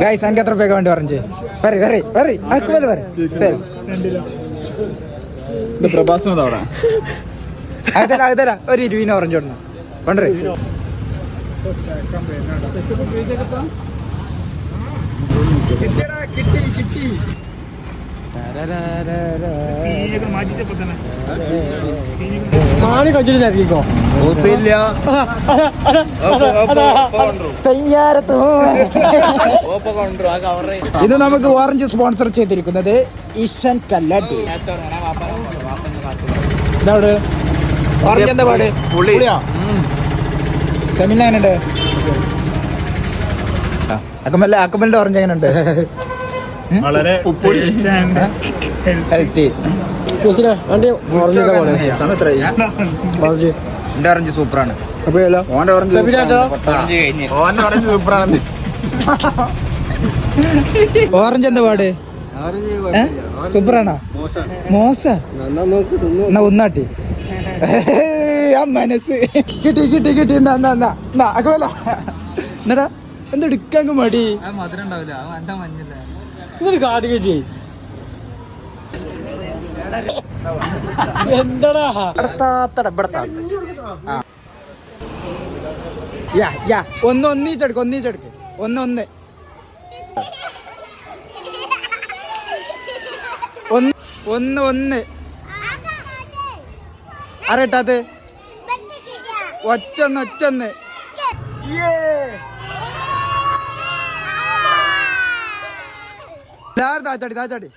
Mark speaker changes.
Speaker 1: Guys എനിക്ക് എത്ര രൂപയ്ക്ക് വേണ്ടി പറഞ്ഞു
Speaker 2: പ്രഭാസനം അവിടെ
Speaker 1: അതല്ല ഒരു 20 ഓറഞ്ച് കൊടുക്കണം കൊണ്ടേ കിട്ടി ഇത് നമുക്ക് ഓറഞ്ച് സ്പോൺസർ ചെയ്തിരിക്കുന്നത് ഇഷൻ കല്ലാട്ടി. ഇതവിടെ ഓറഞ്ച് എന്താ പാട് സെമിന എങ്ങനെയുണ്ട്? അക്കമലിന്റെ ഓറഞ്ച് എങ്ങനെയുണ്ട്?
Speaker 3: വളരെ
Speaker 1: ഹെൽത്തി. എന്റെ ഓറഞ്ച് സൂപ്പറാണ്. ഓന്റെ ഓറഞ്ച് സൂപ്പറാണ്. ഓറഞ്ച് എന്താ പാട്? സൂപ്പറാണോ? മോശ എന്നാ ഒന്നാട്ടി ആ മനസ്സ് കിട്ടി എന്നടാ എന്തെടുക്കാൻ മടി കാടുക ചെയ് എന്താടാ ഒന്നീച്ചെടുക്ക് ഒന്ന് ആരട്ടാത് ഒറ്റൊന്ന് എല്ലാരും താച്ചാടി